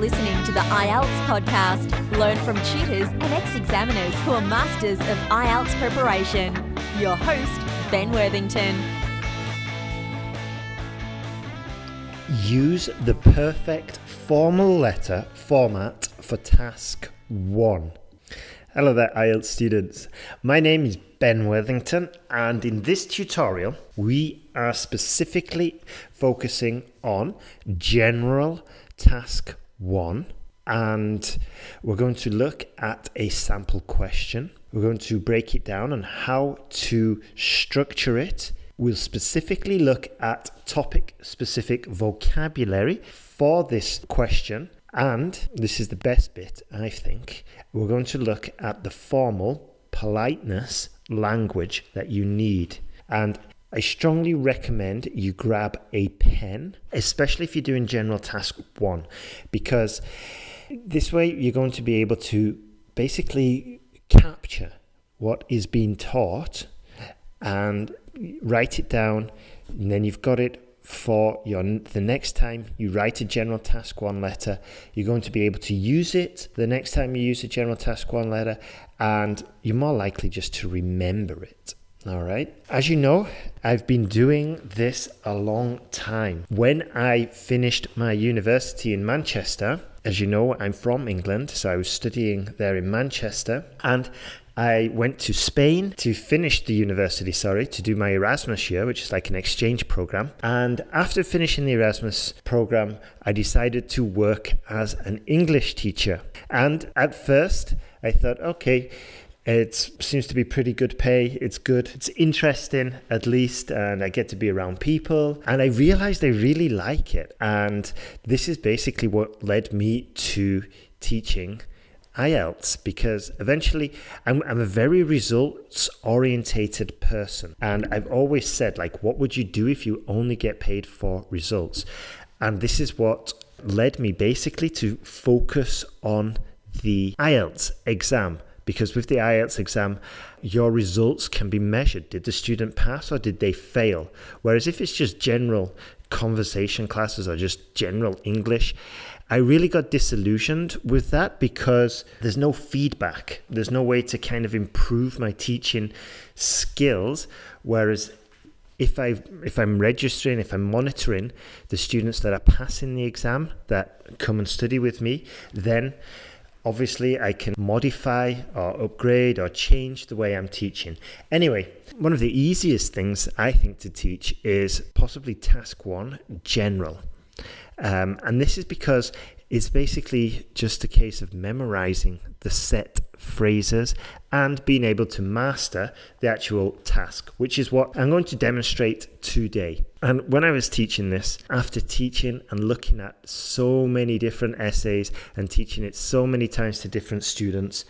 listening to the IELTS podcast. Learn from tutors and ex-examiners who are masters of IELTS preparation. Your host, Ben Worthington. Use the perfect formal letter format for task 1. Hello there, IELTS students. My name is Ben Worthington, and in this tutorial, we are specifically focusing on general task 1, and we're going to look at a sample question. We're going to break it down on how to structure it. We'll specifically look at topic-specific vocabulary for this question. And this is the best bit, I think. We're going to look at the formal politeness language that you need. And I strongly recommend you grab a pen, especially if you're doing general task 1, because this way you're going to be able to basically capture what is being taught and write it down, and then you've got it for the next time you write a general task 1 letter. You're going to be able to use it the next time you use a general task 1 letter, and you're more likely just to remember it. All right. As you know, I've been doing this a long time. When I finished my university in Manchester, as you know, I'm from England, so I was studying there in Manchester, and I went to Spain to finish the university, to do my Erasmus year, which is like an exchange program. And after finishing the Erasmus program, I decided to work as an English teacher. And at first, I thought, okay, it seems to be pretty good pay. It's good. It's interesting, at least. And I get to be around people. And I realized I really like it. And this is basically what led me to teaching IELTS, because eventually I'm a very results orientated person, and I've always said, like, what would you do if you only get paid for results? And this is what led me basically to focus on the IELTS exam, because with the IELTS exam your results can be measured. Did the student pass or did they fail? Whereas if it's just general conversation classes or just general English, I really got disillusioned with that because there's no feedback. There's no way to kind of improve my teaching skills. Whereas if I'm registering, if I'm monitoring the students that are passing the exam, that come and study with me, then obviously I can modify or upgrade or change the way I'm teaching. Anyway, one of the easiest things I think to teach is possibly task 1, general. And this is because it's basically just a case of memorizing the set phrases and being able to master the actual task, which is what I'm going to demonstrate today. And when I was teaching this, after teaching and looking at so many different essays and teaching it so many times to different students,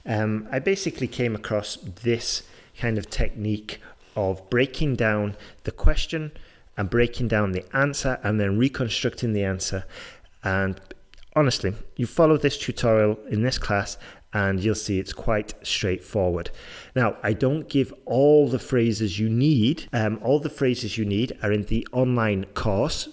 I basically came across this kind of technique of breaking down the question and breaking down the answer and then reconstructing the answer. And honestly, you follow this tutorial in this class and you'll see it's quite straightforward. Now, I don't give all the phrases you need. All the phrases you need are in the online course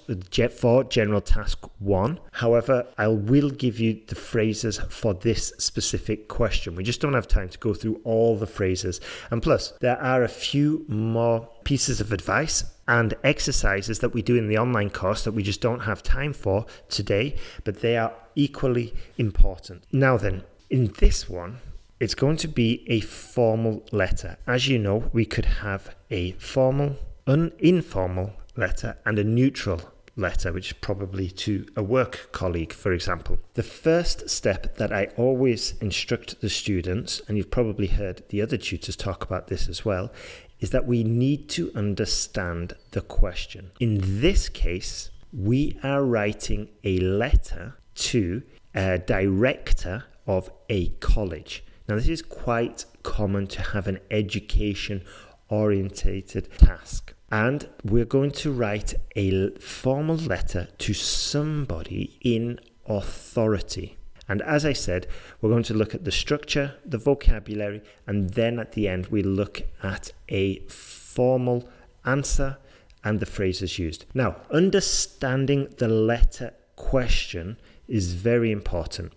for General Task 1. However, I will give you the phrases for this specific question. We just don't have time to go through all the phrases. And plus, there are a few more pieces of advice and exercises that we do in the online course that we just don't have time for today, but they are equally important. Now then, in this one, it's going to be a formal letter. As you know, we could have a formal, an informal letter and a neutral letter, which is probably to a work colleague, for example. The first step that I always instruct the students, and you've probably heard the other tutors talk about this as well, is that we need to understand the question. In this case, we are writing a letter to a director of a college. Now, this is quite common to have an education-orientated task. And we're going to write a formal letter to somebody in authority. And as I said, we're going to look at the structure, the vocabulary, and then at the end, we look at a formal answer and the phrases used. Now, understanding the letter question is very important.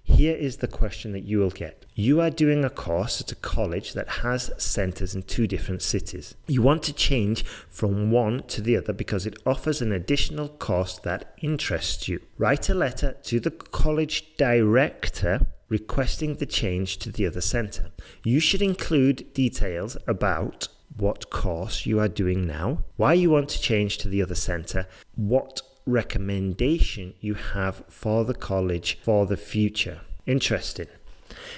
Here is the question that you will get. You are doing a course at a college that has centres in 2 different cities. You want to change from one to the other because it offers an additional course that interests you. Write a letter to the college director requesting the change to the other centre. You should include details about what course you are doing now, why you want to change to the other centre, what recommendation you have for the college for the future. Interesting.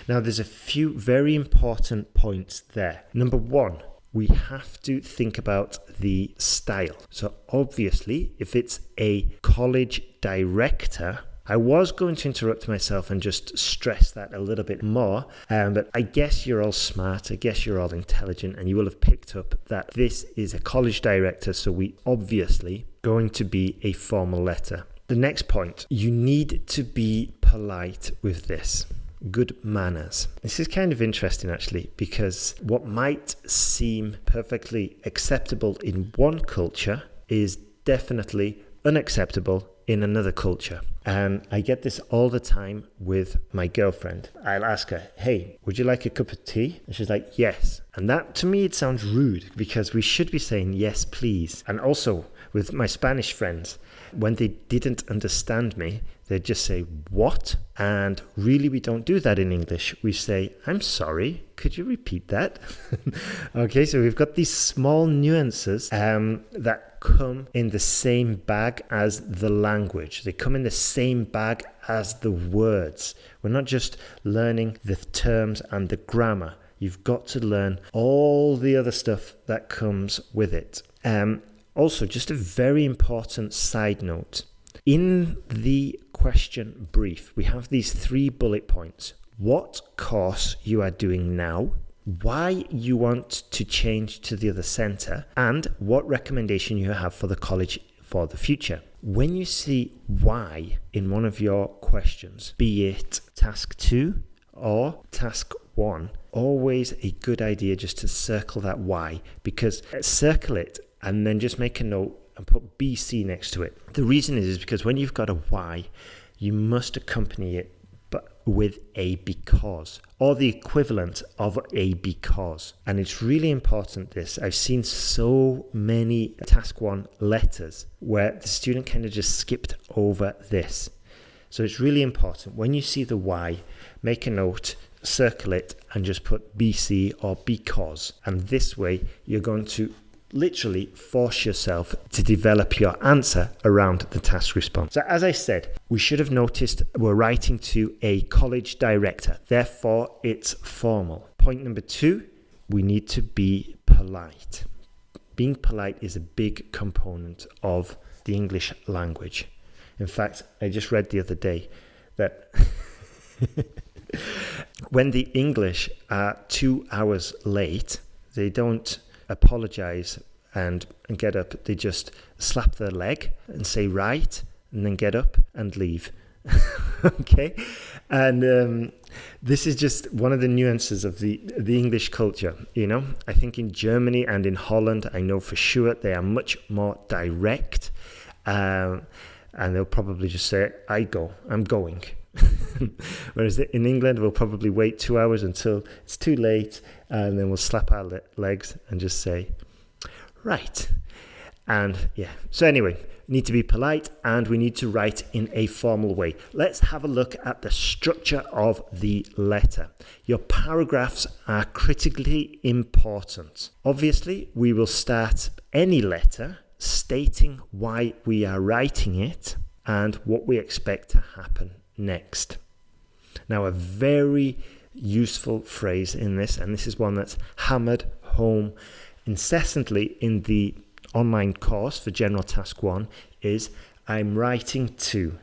Now there's a few very important points there. Number 1, we have to think about the style. So obviously, if it's a college director, I was going to interrupt myself and just stress that a little bit more, but I guess you're all smart, I guess you're all intelligent, and you will have picked up that this is a college director, so we obviously going to be a formal letter. The next point, you need to be polite with this. Good manners. This is kind of interesting actually, because what might seem perfectly acceptable in one culture is definitely unacceptable in another culture. And I get this all the time with my girlfriend. I'll ask her, hey, would you like a cup of tea? And she's like, yes. And that, to me, it sounds rude because we should be saying, yes, please. And also with my Spanish friends, when they didn't understand me, they'd just say, what? And really, we don't do that in English. We say, I'm sorry, could you repeat that? Okay, so we've got these small nuances that come in the same bag as the language. They come in the same bag as the words. We're not just learning the terms and the grammar. You've got to learn all the other stuff that comes with it. Also, just a very important side note. In the question brief, we have these 3 bullet points. What course you are doing now, why you want to change to the other centre, and what recommendation you have for the college for the future. When you see why in one of your questions, be it task 2 or task 1, always a good idea just to circle that why, because circle it and then just make a note and put BC next to it. The reason is because when you've got a why, you must accompany it with a because, or the equivalent of a because. And it's really important this. I've seen so many task 1 letters where the student kind of just skipped over this. So it's really important. When you see the why, make a note, circle it, and just put BC or because. And this way, you're going to literally force yourself to develop your answer around the task response. So as I said, we should have noticed we're writing to a college director. Therefore, it's formal. Point number 2, we need to be polite. Being polite is a big component of the English language. In fact, I just read the other day that when the English are 2 hours late, they don't apologize and get up. They just slap their leg and say right, and then get up and leave. Okay, and this is just one of the nuances of the English culture. You know, I think in Germany and in Holland, I know for sure they are much more direct, and they'll probably just say, I'm going. Whereas in England, we'll probably wait 2 hours until it's too late, and then we'll slap our legs and just say, right. And yeah, so anyway, we need to be polite and we need to write in a formal way. Let's have a look at the structure of the letter. Your paragraphs are critically important. Obviously, we will start any letter stating why we are writing it and what we expect to happen next. Now, a very useful phrase in this, and this is one that's hammered home incessantly in the online course for General Task 1, is I'm writing to,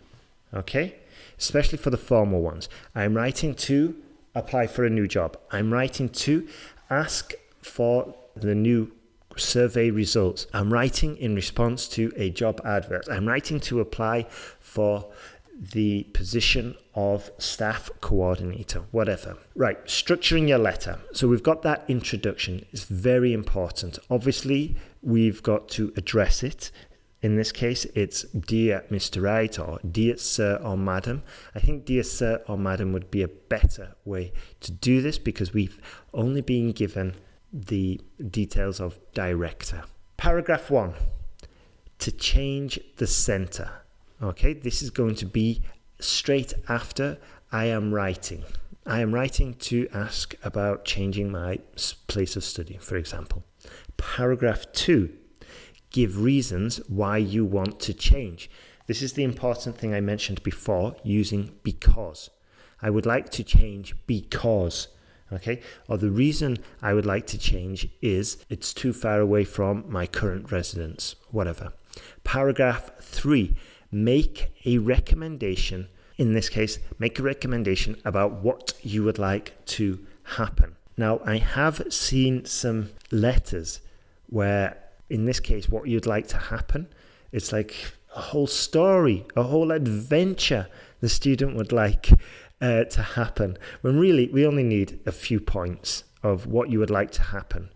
okay? Especially for the formal ones. I'm writing to apply for a new job. I'm writing to ask for the new survey results. I'm writing in response to a job advert. I'm writing to apply for the position of staff coordinator, whatever. Right, structuring your letter. So we've got that introduction. It's very important. Obviously, we've got to address it In this case, it's Dear Mr. Wright or Dear Sir or Madam. I think Dear Sir or Madam would be a better way to do this because we've only been given the details of director. Paragraph 1, to change the centre. Okay, this is going to be straight after I am writing. I am writing to ask about changing my place of study, for example. Paragraph 2, give reasons why you want to change. This is the important thing I mentioned before, using because. I would like to change because, okay? Or the reason I would like to change is it's too far away from my current residence, whatever. Paragraph 3, make a recommendation. In this case, make a recommendation about what you would like to happen. Now, I have seen some letters where, in this case, what you'd like to happen, it's like a whole story, a whole adventure the student would like to happen, when really we only need a few points of what you would like to happen.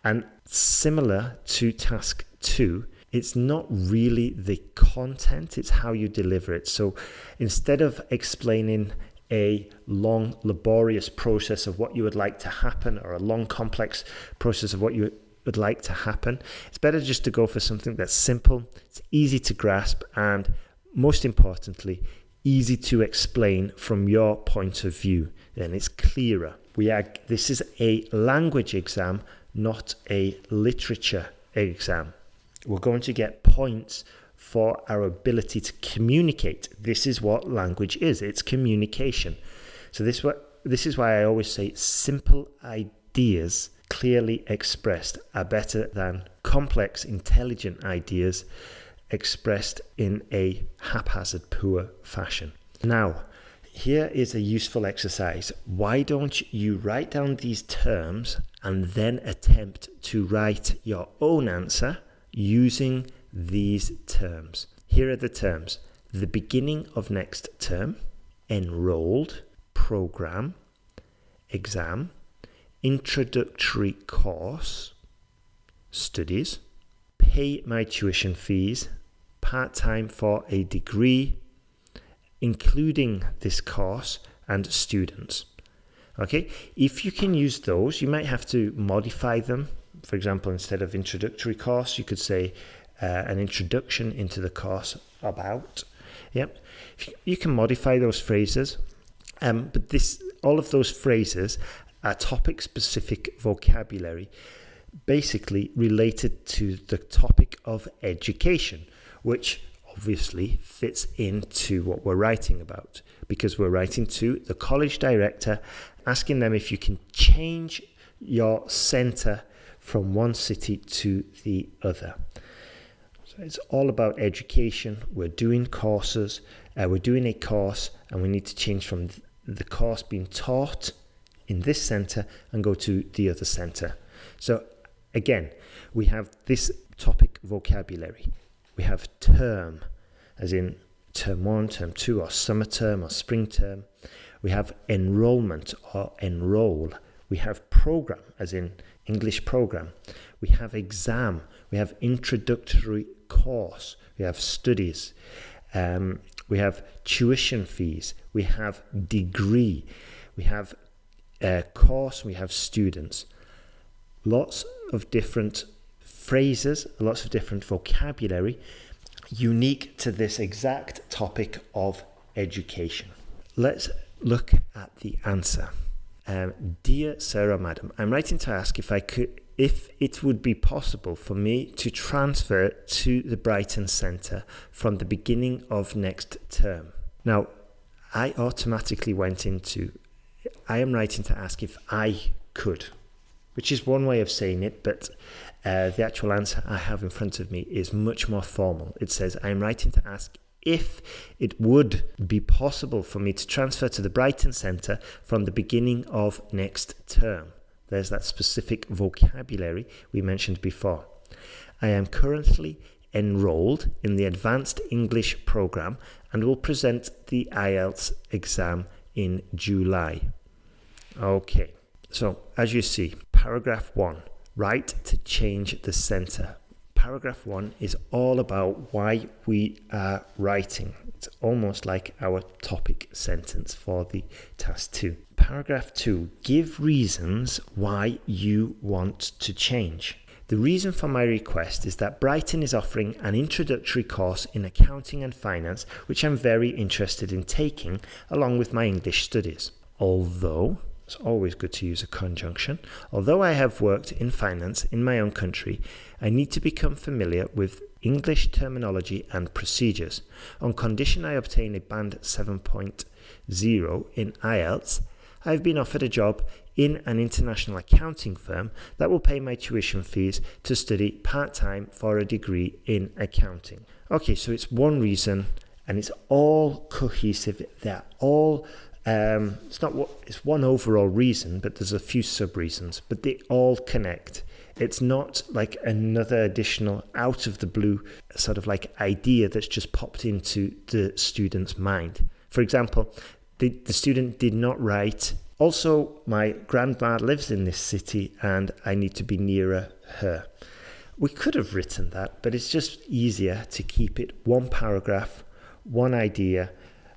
And similar to task 2, it's not really the content, it's how you deliver it. So instead of explaining a long, laborious process of what you would like to happen, or a long, complex process of what you would like to happen, it's better just to go for something that's simple, it's easy to grasp, and most importantly, easy to explain from your point of view. Then it's clearer. This is a language exam, not a literature exam. We're going to get points for our ability to communicate. This is what language is. It's communication. So this is why I always say simple ideas clearly expressed are better than complex, intelligent ideas expressed in a haphazard, poor fashion. Now, here is a useful exercise. Why don't you write down these terms and then attempt to write your own answer using these terms. Here are the terms: the beginning of next term, enrolled, program, exam, introductory course, studies, pay my tuition fees, part-time for a degree, including this course, and students. Okay, if you can use those, you might have to modify them. For example, instead of introductory course, you could say an introduction into the course about. Yep, you can modify those phrases, but all of those phrases are topic-specific vocabulary, basically related to the topic of education, which obviously fits into what we're writing about, because we're writing to the college director, asking them if you can change your centre from one city to the other. So it's all about education. We're doing courses, we're doing a course, and we need to change from the course being taught in this centre and go to the other centre. So again, we have this topic vocabulary. We have term, as in term 1, term 2, or summer term or spring term. We have enrollment or enroll. We have program, as in English program. We have exam. We have introductory course. We have studies. We have tuition fees. We have degree. We have course. We have students. Lots of different phrases, lots of different vocabulary, unique to this exact topic of education. Let's look at the answer. Dear Sir or Madam, I'm writing to ask if it would be possible for me to transfer to the Brighton Centre from the beginning of next term. Now, I automatically went into, I am writing to ask if I could, which is one way of saying it, but the actual answer I have in front of me is much more formal. It says, I'm writing to ask if it would be possible for me to transfer to the Brighton Centre from the beginning of next term. There's that specific vocabulary we mentioned before. I am currently enrolled in the Advanced English programme and will present the IELTS exam in July. Okay, so as you see, paragraph 1, write to change the centre. paragraph 1 is all about why we are writing. It's almost like our topic sentence for the task 2. Paragraph 2, give reasons why you want to change. The reason for my request is that Brighton is offering an introductory course in accounting and finance, which I'm very interested in taking along with my English studies. Although, it's always good to use a conjunction, although I have worked in finance in my own country, I need to become familiar with English terminology and procedures. On condition I obtain a band 7.0 in IELTS, I've been offered a job in an international accounting firm that will pay my tuition fees to study part-time for a degree in accounting. Okay, so it's one reason and it's all cohesive. They're all, it's one overall reason, but there's a few sub-reasons, but they all connect. It's not like another additional out of the blue sort of like idea that's just popped into the student's mind. For example, the student did not write, also my grandma lives in this city and I need to be nearer her. We could have written that, but it's just easier to keep it one paragraph, one idea,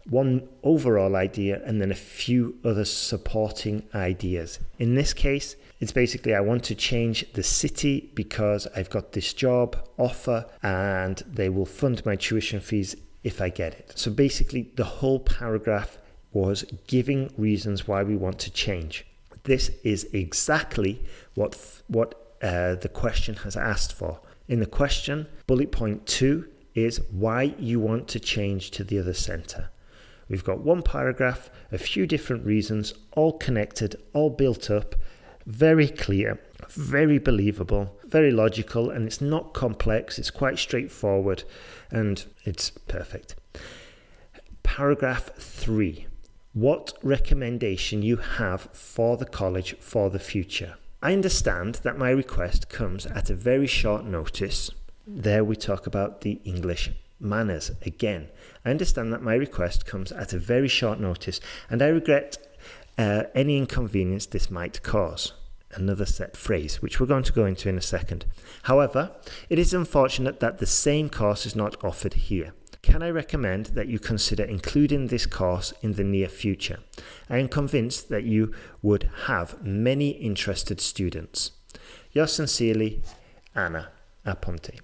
one overall idea, and then a few other supporting ideas. In this case, it's basically I want to change the city because I've got this job offer and they will fund my tuition fees if I get it. So basically the whole paragraph was giving reasons why we want to change. This is exactly what the question has asked for. In the question, bullet point 2 is why you want to change to the other centre. We've got one paragraph, a few different reasons, all connected, all built up, very clear, very believable, very logical, and it's not complex, it's quite straightforward, and it's perfect. Paragraph 3. What recommendation you have for the college for the future. I understand that my request comes at a very short notice. There we talk about the English manners again. I understand that my request comes at a very short notice and I regret any inconvenience this might cause. Another set phrase, which we're going to go into in a second. However, it is unfortunate that the same course is not offered here. Can I recommend that you consider including this course in the near future? I am convinced that you would have many interested students. Yours sincerely, Anna Aponte.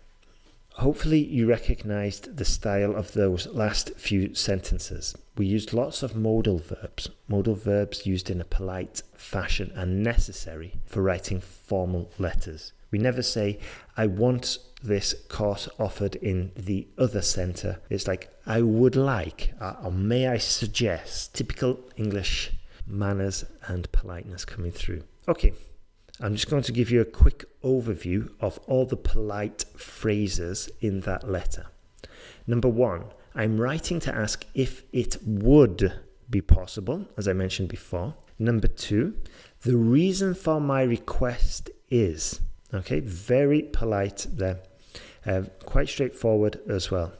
Hopefully you recognized the style of those last few sentences. We used lots of modal verbs used in a polite fashion and necessary for writing formal letters. We never say, I want this course offered in the other centre. It's like, I would like, or may I suggest, typical English manners and politeness coming through. Okay, I'm just going to give you a quick overview of all the polite phrases in that letter. Number 1, I'm writing to ask if it would be possible, as I mentioned before. Number 2, the reason for my request is... Okay, very polite there, quite straightforward as well.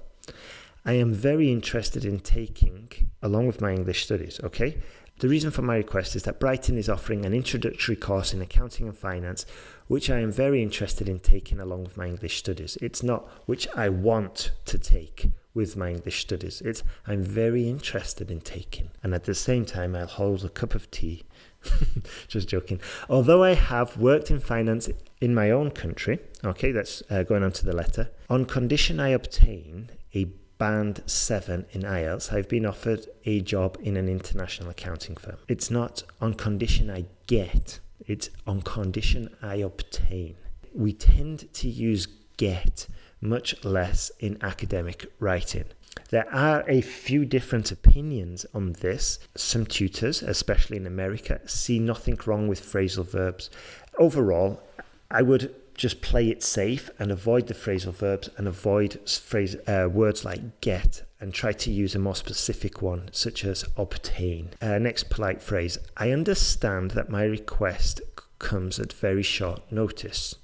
I am very interested in taking, along with my English studies, okay? The reason for my request is that Brighton is offering an introductory course in accounting and finance, which I am very interested in taking along with my English studies. It's not which I want to take with my English studies. It's I'm very interested in taking. And at the same time, I'll hold a cup of tea. Just joking. Although I have worked in finance in my own country, okay, that's going on to the letter, on condition I obtain a band 7 in IELTS, I've been offered a job in an international accounting firm. It's not on condition I get, it's on condition I obtain. We tend to use get much less in academic writing. There are a few different opinions on this. Some tutors, especially in America, see nothing wrong with phrasal verbs. Overall, I would just play it safe and avoid the phrasal verbs and avoid words like get and try to use a more specific one, such as obtain. Next polite phrase. I understand that my request comes at very short notice.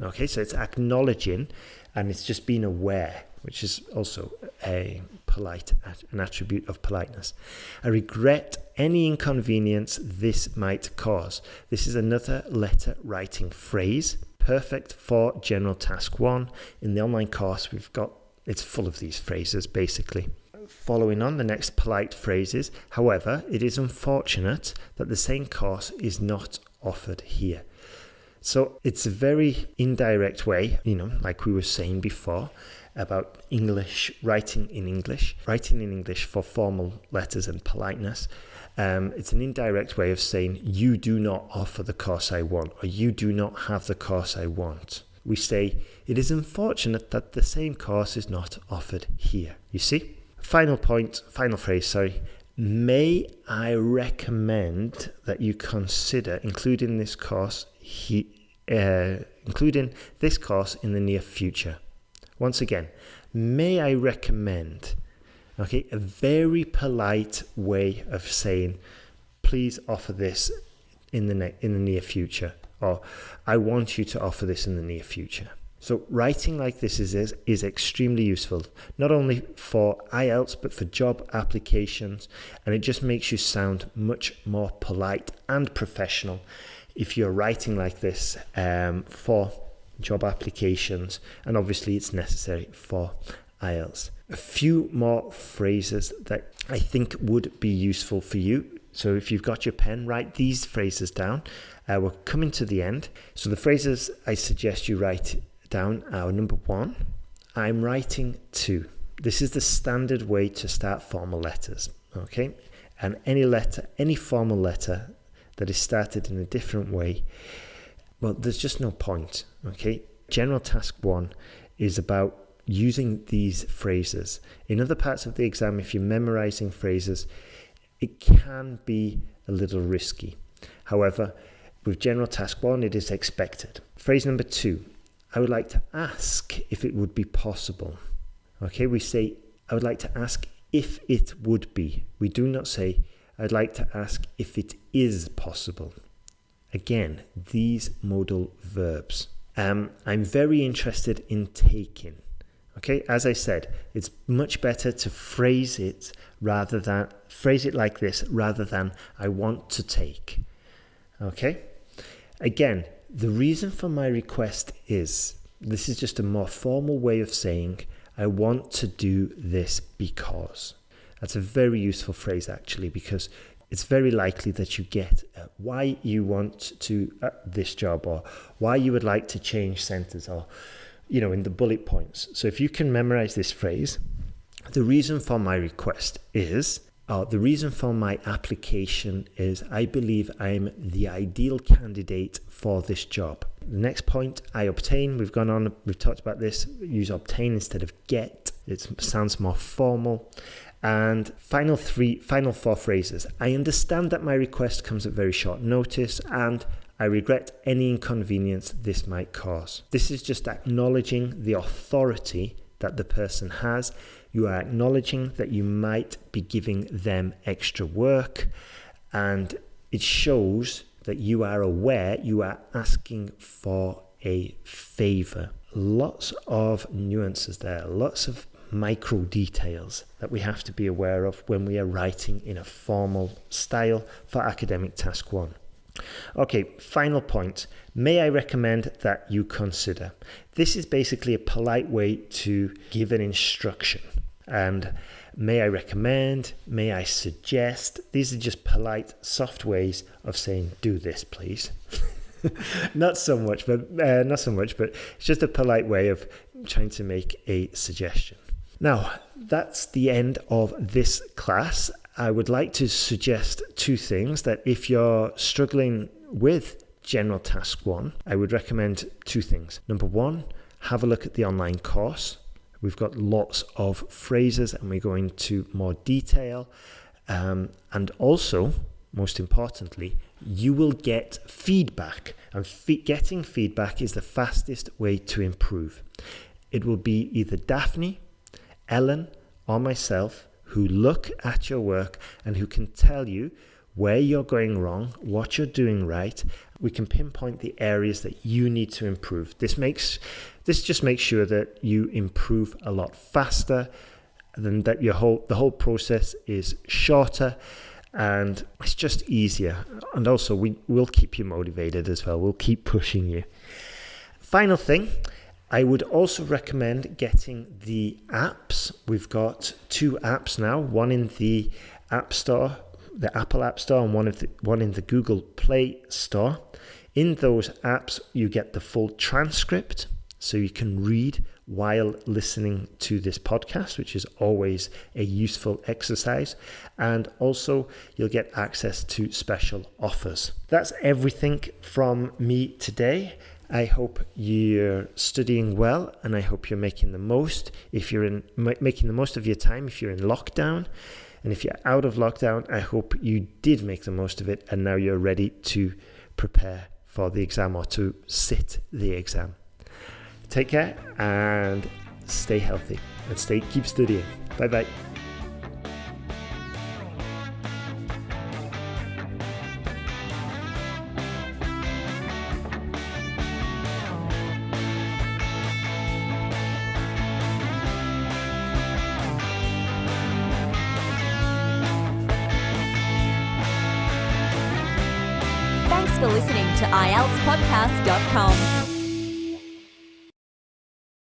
Okay, so it's acknowledging and it's just being aware, which is also an attribute of politeness. I regret any inconvenience this might cause. This is another letter writing phrase, perfect for General Task 1. In the online course, it's full of these phrases, basically. Following on, the next polite phrases. However, it is unfortunate that the same course is not offered here. So it's a very indirect way, like we were saying before, about English, writing in English for formal letters and politeness. It's an indirect way of saying, you do not offer the course I want, or you do not have the course I want. We say, it is unfortunate that the same course is not offered here. You see? Final phrase. May I recommend that you consider including this course in the near future. Once again, may I recommend, okay, a very polite way of saying, please offer this in the near future, or I want you to offer this in the near future. So writing like this is extremely useful, not only for IELTS, but for job applications. And it just makes you sound much more polite and professional if you're writing like this for job applications. And obviously it's necessary for IELTS. A few more phrases that I think would be useful for you. So if you've got your pen, write these phrases down. We're coming to the end. So the phrases I suggest you write down are: number 1, I'm writing to. This is the standard way to start formal letters, okay? And any formal letter that is started in a different way, well, there's just no point, okay? General Task 1 is about using these phrases. In other parts of the exam, if you're memorizing phrases, it can be a little risky. However, with General Task 1, it is expected. Phrase number 2, I would like to ask if it would be possible. Okay, we say, I would like to ask if it would be. We do not say, I'd like to ask if it is possible. Again, these modal verbs. I'm very interested in taking. Okay, as I said, it's much better to phrase it like this rather than I want to take. Okay, again, the reason for my request is, this is just a more formal way of saying, I want to do this because. That's a very useful phrase actually, because it's very likely that you get why you want to this job, or why you would like to change centers, or in the bullet points. So if you can memorize this phrase, the reason for my request is, the reason for my application is, I believe I'm the ideal candidate for this job. The next point, I obtain. We've talked about this. Use obtain instead of get. It sounds more formal. And final 4 phrases. I understand that my request comes at very short notice, and I regret any inconvenience this might cause. This is just acknowledging the authority that the person has. You are acknowledging that you might be giving them extra work, and it shows that you are aware you are asking for a favor. Lots of nuances there, lots of micro details that we have to be aware of when we are writing in a formal style for academic task 1. Okay, final point. May I recommend that you consider. This is basically a polite way to give an instruction. And may I recommend, may I suggest, these are just polite, soft ways of saying, do this, please. Not so much, but it's just a polite way of trying to make a suggestion. Now, that's the end of this class. I would like to suggest 2 things, that if you're struggling with General Task 1, I would recommend 2 things. Number 1, have a look at the online course. We've got lots of phrases and we go into more detail. And also, most importantly, you will get feedback. And getting feedback is the fastest way to improve. It will be either Daphne, Ellen, or myself who look at your work and who can tell you where you're going wrong, what you're doing right. We can pinpoint the areas that you need to improve. This just makes sure that you improve a lot faster, and that the whole process is shorter, and it's just easier. And also, we'll keep you motivated as well. We'll keep pushing you. Final thing, I would also recommend getting the apps. We've got 2 apps now, one in the App Store, the Apple App Store, and one in the Google Play Store. In those apps, you get the full transcript, so you can read while listening to this podcast, which is always a useful exercise. And also, you'll get access to special offers. That's everything from me today. I hope you're studying well, and I hope you're making the most. If you're making the most of your time, if you're in lockdown, and if you're out of lockdown, I hope you did make the most of it, and now you're ready to prepare for the exam or to sit the exam. Take care and stay healthy and keep studying. Bye-bye. Thanks for listening to IELTSPodcast.com.